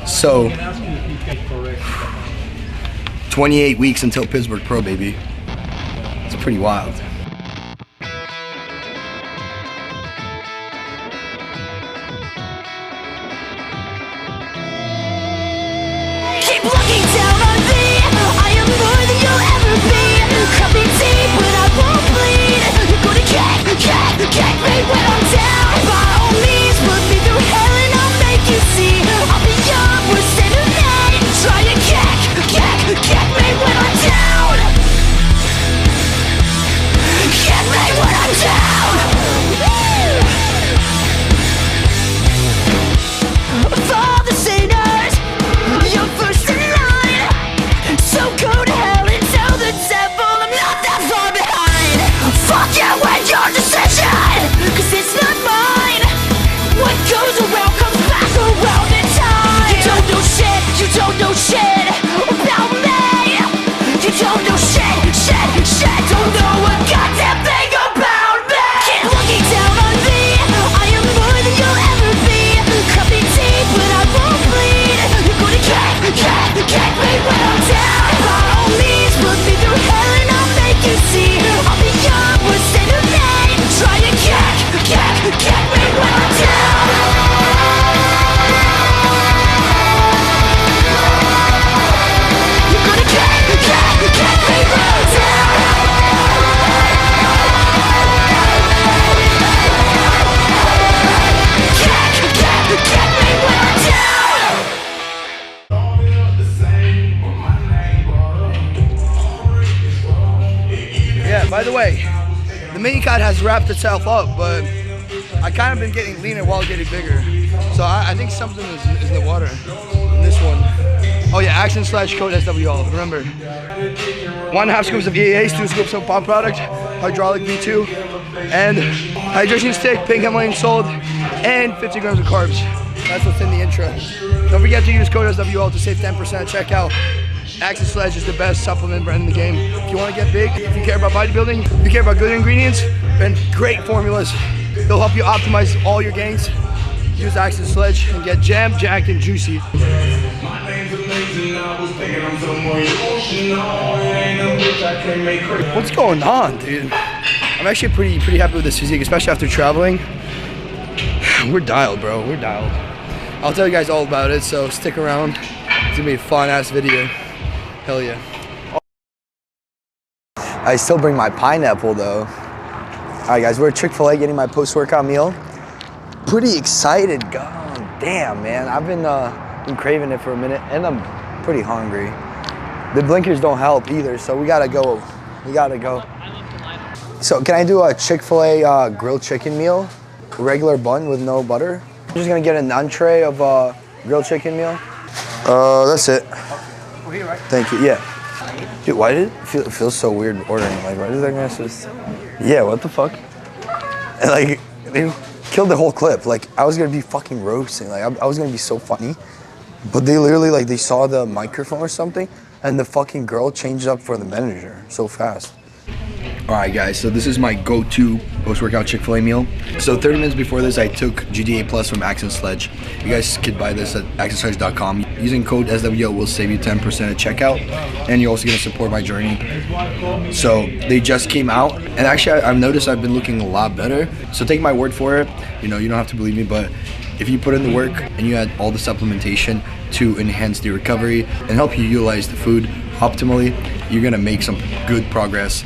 So 28 weeks until Pittsburgh Pro, baby. It's pretty wild. Keep looking down on me. I am more than you'll ever be. Cut me deep, but I won't bleed. You're gonna get me when I'm down. By all means, put me through hell and I'll make you see. I'll be your worst enemy. Try to get me when I'm down. Get me when I'm down. For the sinners, you're first in line. So go to hell and tell the devil I'm not that far behind. Fuck you with your decision, cause it's not mine. What goes around comes back around in time. You don't know shit, you don't know shit about me. You don't know shit, don't know a goddamn thing about me. Keep looking down on me. I am more than you'll ever be. Cut me deep, but I won't bleed. You're gonna get me when I'm down. By all means, put me through hell and I'll make you see. I'll be your worst enemy. Try to get me when I'm down. You're gonna get me when I'm down. Get me when I'm down. Yeah, by the way, the mini COD has wrapped itself up, but I kind of been getting leaner while getting bigger. So I think something is in the water in this one. Oh yeah, action/code SWL. Remember, 1.5 scoops of EAAs, 2 scoops of pump product, hydraulic V2, and hydration stick, pink Himalayan salt, and 50 grams of carbs. That's what's in the intro. Don't forget to use code SWL to save 10% at checkout. Action Sledge is the best supplement brand in the game. If you want to get big, if you care about bodybuilding, if you care about good ingredients and great formulas, they'll help you optimize all your gains. Use Action Sledge and get jammed, jacked, and juicy. What's going on, dude? I'm actually pretty happy with this physique, especially after traveling. We're dialed, bro. We're dialed. I'll tell you guys all about it, so stick around. It's gonna be a fun-ass video. Hell yeah. I still bring my pineapple, though. All right, guys, we're at Chick-fil-A getting my post-workout meal. Pretty excited. God damn, man. I've been craving it for a minute, and I'm pretty hungry. The blinkers don't help either, so we gotta go. We gotta go. So can I do a Chick-fil-A grilled chicken meal? A regular bun with no butter? I'm just gonna get an entree of grilled chicken meal. That's it. We're here, right? Thank you. Yeah. Dude, why did it feel so weird ordering? Like, why is that gonna just? Yeah, what the fuck? And like, they killed the whole clip. Like, I was gonna be fucking roasting. Like, I was gonna be so funny, but they literally like they saw the microphone or something, and the fucking girl changed up for the manager so fast. All right, guys, so this is my go-to post-workout Chick-fil-A meal. So 30 minutes before this, I took GDA Plus from Action Sledge. You guys could buy this at actionsledge.com. Using code SWL will save you 10% at checkout, and you're also gonna support my journey. So they just came out, and actually I've noticed I've been looking a lot better. So take my word for it. You know, you don't have to believe me, but if you put in the work and you add all the supplementation to enhance the recovery and help you utilize the food optimally, you're gonna make some good progress.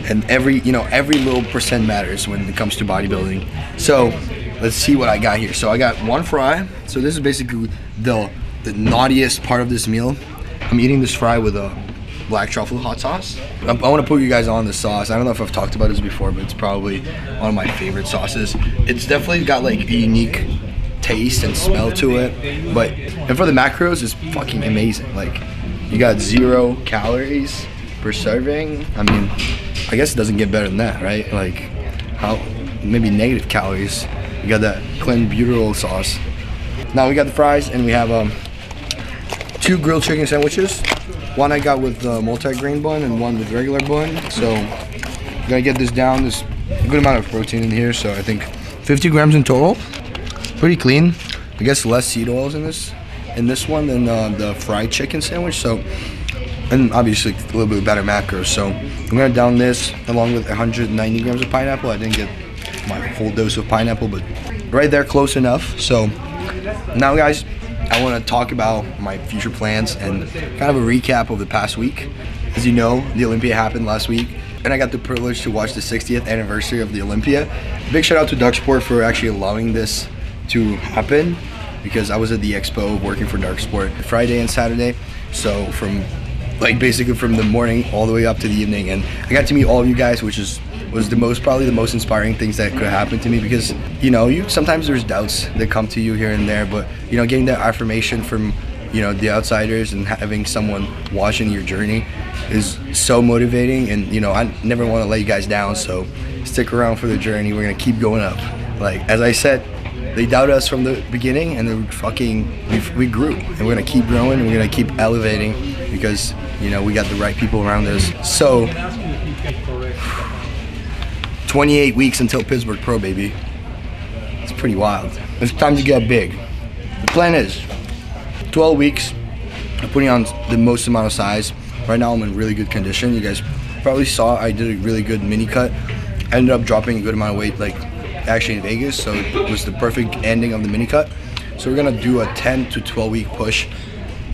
And every little percent matters when it comes to bodybuilding. So let's see what I got here. So I got one fry. So this is basically the naughtiest part of this meal. I'm eating this fry with a black truffle hot sauce. I want to put you guys on the sauce. I don't know if I've talked about this before, but it's probably one of my favorite sauces. It's definitely got like a unique taste and smell to it. And for the macros, it's fucking amazing. Like, you got 0 calories per serving. I mean, I guess it doesn't get better than that, right? Like, how maybe negative calories. We got that clenbuterol sauce. Now we got the fries, and we have 2 grilled chicken sandwiches. One I got with the multi-grain bun, and one with regular bun. So I'm gonna get this down. There's a good amount of protein in here, so I think 50 grams in total. Pretty clean. I guess less seed oils in this. in this one than the fried chicken sandwich. So, and obviously a little bit better macros. So I'm gonna down this along with 190 grams of pineapple. I didn't get my full dose of pineapple, but right there, close enough. So now, guys, I want to talk about my future plans and kind of a recap of the past week. As you know, the Olympia happened last week, and I got the privilege to watch the 60th anniversary of the Olympia. Big shout out to Dark Sport for actually allowing this to happen, because I was at the expo working for Dark Sport Friday and Saturday. So from basically from the morning all the way up to the evening, and I got to meet all of you guys, which was probably the most inspiring things that could happen to me, because sometimes there's doubts that come to you here and there, but getting that affirmation from the outsiders and having someone watching your journey is so motivating. And I never want to let you guys down, so stick around for the journey. We're gonna keep going up. Like as I said, they doubted us from the beginning, and we grew, and we're gonna keep growing, and we're gonna keep elevating, because we got the right people around us. So 28 weeks until Pittsburgh Pro, baby. It's pretty wild. It's time to get big. The plan is 12 weeks. I'm putting on the most amount of size. Right now I'm in really good condition. You guys probably saw I did a really good mini cut. I ended up dropping a good amount of weight, actually in Vegas, so it was the perfect ending of the mini cut. So we're gonna do a 10 to 12 week push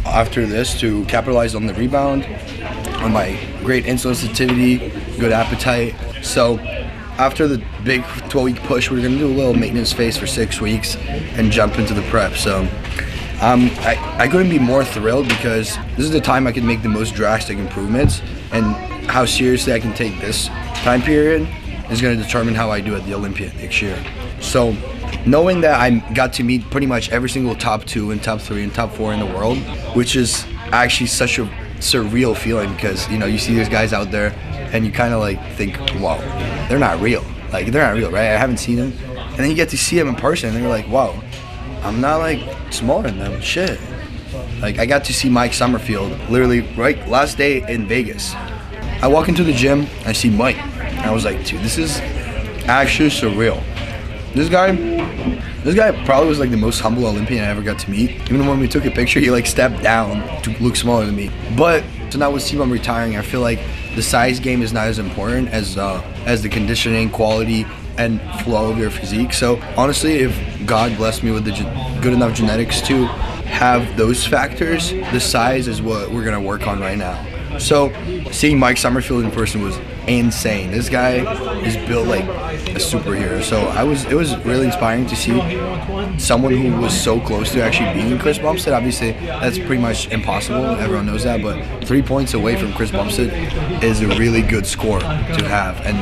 after this to capitalize on the rebound, on my great insulin sensitivity, good appetite. So after the big 12-week push, we're gonna do a little maintenance phase for 6 weeks and jump into the prep. So I couldn't be more thrilled, because this is the time I can make the most drastic improvements, and how seriously I can take this time period is gonna determine how I do at the Olympia next year. So knowing that I got to meet pretty much every single top 2 and top 3 and top 4 in the world, which is actually such a surreal feeling, because you see these guys out there and you kind of think, wow, they're not real. They're not real, right? I haven't seen them. And then you get to see them in person, and you're like, wow, I'm not smaller than them. Shit. I got to see Mike Summerfield literally right last day in Vegas. I walk into the gym, I see Mike, and I was like, dude, this is actually surreal. This guy probably was the most humble Olympian I ever got to meet. Even when we took a picture, he stepped down to look smaller than me. But so now with Steve, I'm retiring. I feel like the size game is not as important as the conditioning, quality, and flow of your physique. So honestly, if God blessed me with the good enough genetics to have those factors, the size is what we're gonna work on right now. So seeing Mike Summerfield in person was insane. This guy is built like a superhero. So it was really inspiring to see someone who was so close to actually beating Chris Bumstead. Obviously, that's pretty much impossible. Everyone knows that. But 3 points away from Chris Bumstead is a really good score to have. And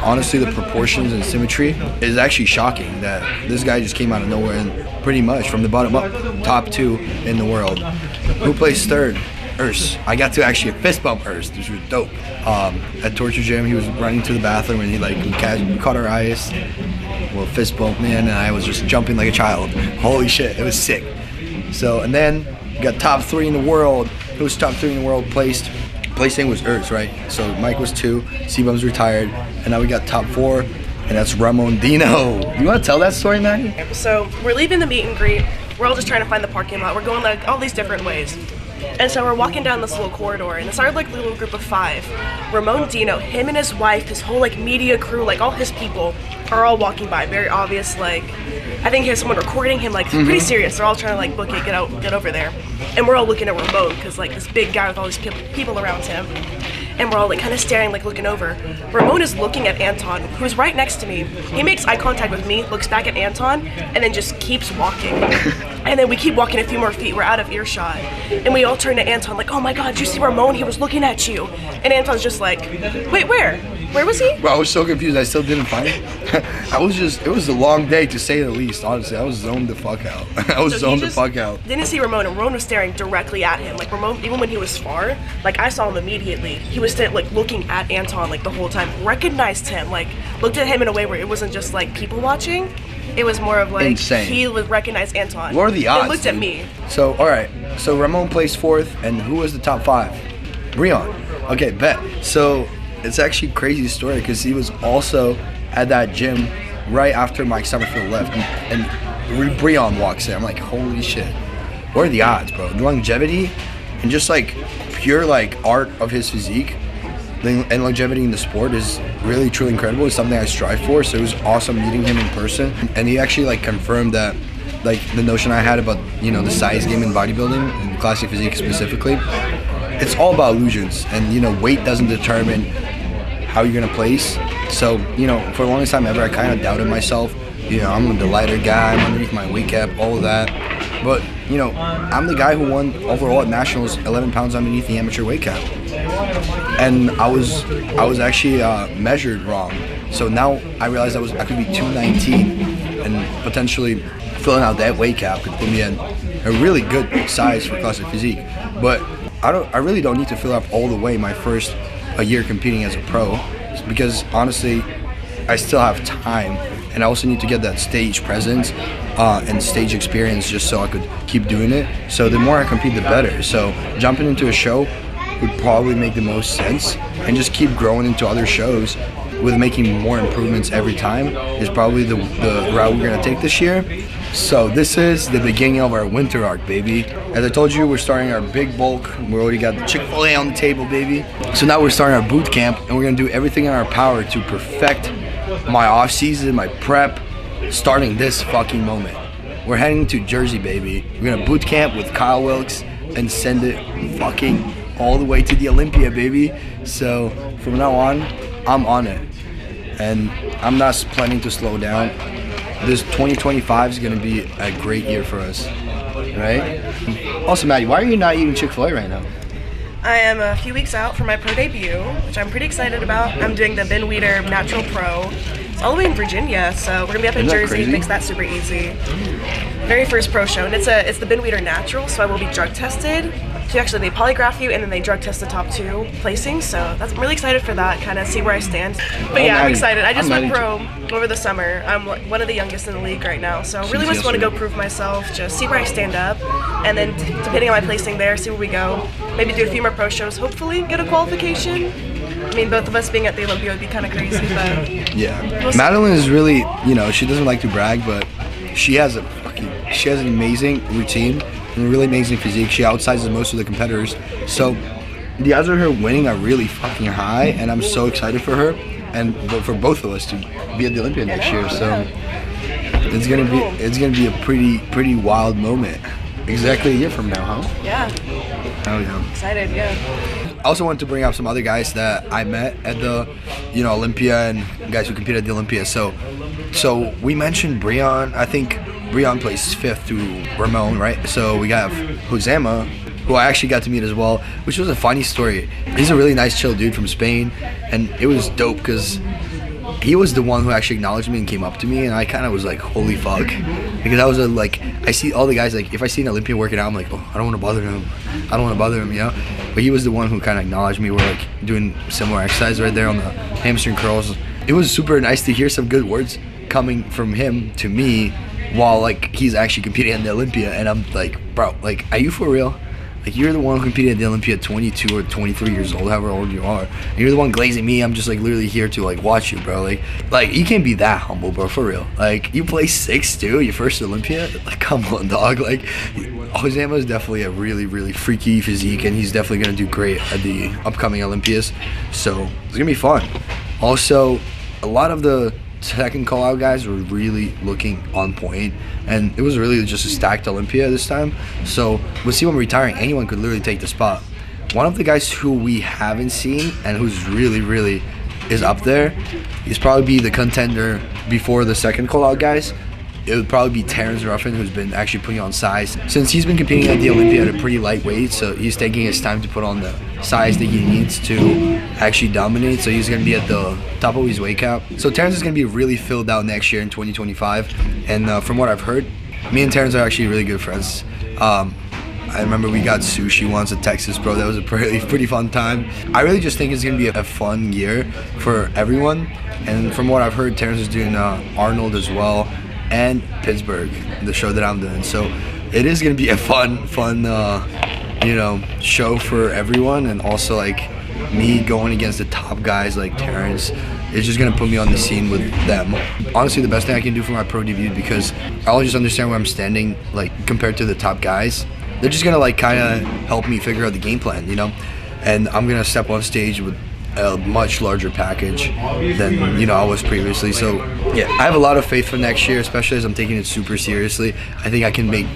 honestly, the proportions and symmetry is actually shocking that this guy just came out of nowhere and pretty much from the bottom up, top 2 in the world. Who plays third? Urs. I got to actually fist bump Urs, which was dope. At Torture Gym, he was running to the bathroom and he caught our eyes. Well, fist bump, man, and I was just jumping like a child. Holy shit, it was sick. So, and then you got top 3 in the world. Who was top 3 in the world placing was Urs, right? So Mike was 2, C-Bum's retired, and now we got top 4, and that's Ramon Dino. You want to tell that story, Maggie? So we're leaving the meet and greet. We're all just trying to find the parking lot. We're going all these different ways. And so we're walking down this little corridor, and it's our little group of 5. Ramon Dino, him and his wife, his whole media crew, all his people are all walking by. Very obvious, I think he has someone recording him, pretty serious. They're all trying to book it, get over there. And we're all looking at Ramon, because this big guy with all these people around him. And we're all kind of staring, looking over. Ramon is looking at Anton, who's right next to me. He makes eye contact with me, looks back at Anton, and then just keeps walking. And then we keep walking a few more feet, we're out of earshot. And we all turn to Anton oh my God, did you see Ramon? He was looking at you. And Anton's just wait, where? Where was he? Bro, I was so confused, I still didn't find him. It was a long day to say the least, honestly. I was zoned the fuck out. Zoned the fuck out. Didn't see Ramon, and Ramon was staring directly at him. Ramon, even when he was far, I saw him immediately. He was looking at Anton the whole time, recognized him, looked at him in a way where it wasn't just people watching. It was more of insane. He would recognize Anton. What are the odds? He looked at me. So, alright. So Ramon placed 4th, and who was the top 5? Breon. Okay, bet. So it's actually a crazy story, because he was also at that gym right after Mike Summerfield left, and Breon walks in. I'm like, holy shit. what are the odds, bro? The longevity and just like pure like art of his physique and longevity in the sport is really truly incredible. It's something I strive for. So it was awesome meeting him in person, and he actually like confirmed that like the notion I had about, you know, the size game in bodybuilding and classic physique specifically. It's all about illusions, and you know, weight doesn't determine how you're gonna place. So, you know, for the longest time ever, I kind of doubted myself. You know, I'm the lighter guy, I'm underneath my weight cap, all of that. But, you know, I'm the guy who won overall at nationals 11 pounds underneath the amateur weight cap. And I was actually measured wrong. So now I realized I could be 219, and potentially filling out that weight cap could put me in a really good size for classic physique. But I really don't need to fill up all the way my first year competing as a pro, because honestly, I still have time, and I also need to get that stage presence and stage experience just so I could keep doing it. So the more I compete, the better. So jumping into a show would probably make the most sense, and just keep growing into other shows with making more improvements every time is probably the route we're gonna take this year. So this is the beginning of our winter arc, baby. As I told you, we're starting our big bulk. We already got the Chick-fil-A on the table, baby. So now we're starting our boot camp, and we're gonna do everything in our power to perfect my off season, my prep, starting this fucking moment. We're heading to Jersey, baby. We're gonna boot camp with Kyle Wilkes and send it fucking all the way to the Olympia, baby. So from now on, I'm on it, and I'm not planning to slow down. This 2025 is going to be a great year for us, right? Also, Maddie, why are you not eating Chick-fil-A right now? I am a few weeks out from my pro debut, which I'm pretty excited about. I'm doing the Ben Weider Natural Pro. It's all the way in Virginia, so we're gonna be up in Jersey. Makes that super easy. Very first pro show, and it's the Ben Weider Natural, so I will be drug tested. So actually, they polygraph you, and then they drug test the top 2 placings. So I'm really excited for that, kind of see where I stand. But yeah, I'm excited. I just went pro over the summer. I'm one of the youngest in the league right now, so really just want to go prove myself, just see where I stand up, and then depending on my placing there, see where we go. Maybe do a few more pro shows, hopefully get a qualification. I mean, both of us being at the Olympia would be kind of crazy, but yeah. We'll Madeline is really, you know, she doesn't like to brag, but she has an amazing routine and a really amazing physique. She outsizes most of the competitors, so the odds of her winning are really fucking high, and I'm so excited for her and for both of us to be at the Olympia next year. So it's gonna be a pretty wild moment. Exactly a year from now, huh? Yeah. Oh yeah. Excited, yeah. I also wanted to bring up some other guys that I met at the, you know, Olympia, and guys who competed at the Olympia. So we mentioned Breon. I think Breon placed 5th to Ramon, right? So we got Josema, who I actually got to meet as well, which was a funny story. He's a really nice, chill dude from Spain, and it was dope because he was the one who actually acknowledged me and came up to me, and I kind of was like, holy fuck, because I was like, I see all the guys, like if I see an Olympian working out, I'm like, oh, I don't want to bother him, you know. But he was the one who kind of acknowledged me. We're like doing similar exercise right there on the hamstring curls. It was super nice to hear some good words coming from him to me while like he's actually competing at the Olympia, and I'm like, bro, like, are you for real? Like, you're the one who competed at the Olympia at 22 or 23 years old, however old you are. And you're the one glazing me. I'm just like literally here to like watch you, bro. Like you can't be that humble, bro, for real. Like, you play 6'2", your first Olympia. Like, come on, dog. Like, Josema is definitely a really freaky physique, and he's definitely gonna do great at the upcoming Olympias. So it's gonna be fun. Also, a lot of the second call out guys were really looking on point, and it was really just a stacked Olympia this time. So we'll see when we're retiring, anyone could literally take the spot. One of the guys who we haven't seen and who's really is up there is probably be the contender before the second call out guys. It would probably be Terrence Ruffin, who's been actually putting on size since he's been competing at the Olympia at a pretty light weight. So he's taking his time to put on the size that he needs to actually dominate. So he's going to be at the top of his weight cap. So Terrence is going to be really filled out next year in 2025. And from what I've heard, me and Terrence are actually really good friends. I remember we got sushi once at Texas, bro. That was a pretty fun time. I really just think it's going to be a fun year for everyone. And from what I've heard, Terrence is doing Arnold as well, and Pittsburgh, the show that I'm doing. So it is gonna be a fun you know, show for everyone, and also like me going against the top guys like Terrence is just gonna put me on the scene with them. Honestly, the best thing I can do for my pro debut, because I'll just understand where I'm standing like compared to the top guys, they're just gonna like kind of help me figure out the game plan, you know. And I'm gonna step on stage with a much larger package than, you know, I was previously. So yeah, I have a lot of faith for next year, especially as I'm taking it super seriously. I think I can make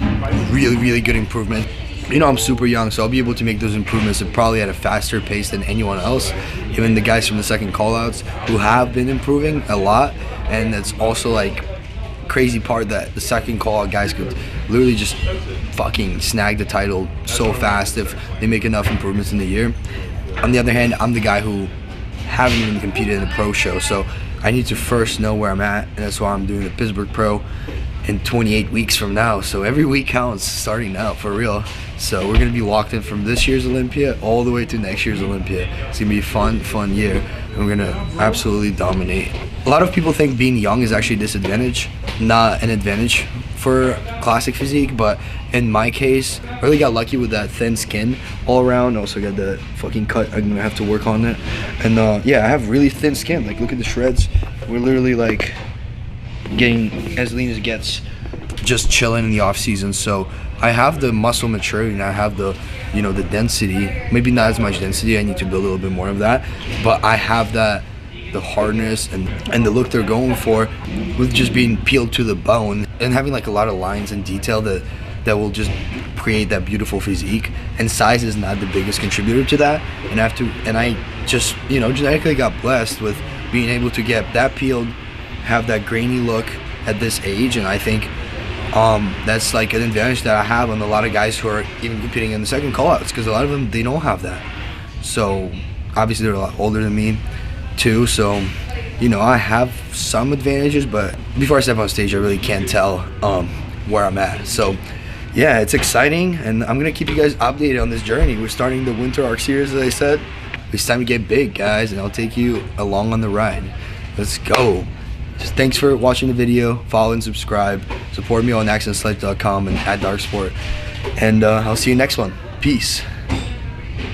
really good improvement. You know, I'm super young, so I'll be able to make those improvements probably at a faster pace than anyone else, even the guys from the second call-outs who have been improving a lot. And that's also like crazy part that the second call-out guys could literally just fucking snag the title so fast if they make enough improvements in the year. On the other hand, I'm the guy who haven't even competed in a pro show, so I need to first know where I'm at, and that's why I'm doing the Pittsburgh Pro in 28 weeks from now. So every week counts starting now, for real. So we're gonna be locked in from this year's Olympia all the way to next year's Olympia. It's gonna be a fun year, and we're gonna absolutely dominate. A lot of people think being young is actually a disadvantage, not an advantage for classic physique, but in my case, I really got lucky with that thin skin all around. Also got the fucking cut, I'm gonna have to work on it. And yeah, I have really thin skin, like look at the shreds. We're literally like getting as lean as it gets, just chilling in the off season. So I have the muscle maturity and I have the, you know, the density, maybe not as much density, I need to build a little bit more of that, but I have that, the hardness and the look they're going for, with just being peeled to the bone and having like a lot of lines and detail that will just create that beautiful physique. And size is not the biggest contributor to that, and I just, you know, genetically got blessed with being able to get that peeled, have that grainy look at this age. And I think that's like an advantage that I have on a lot of guys who are even competing in the second call-outs, because a lot of them, they don't have that. So obviously they're a lot older than me too, so you know, I have some advantages, but before I step on stage I really can't tell where I'm at. So yeah, it's exciting, and I'm gonna keep you guys updated on this journey. We're starting the Winter Arc Series, as I said. It's time to get big, guys, and I'll take you along on the ride. Let's go. Just thanks for watching the video. Follow and subscribe. Support me on accentslife.com and @darksport. And I'll see you next one. Peace.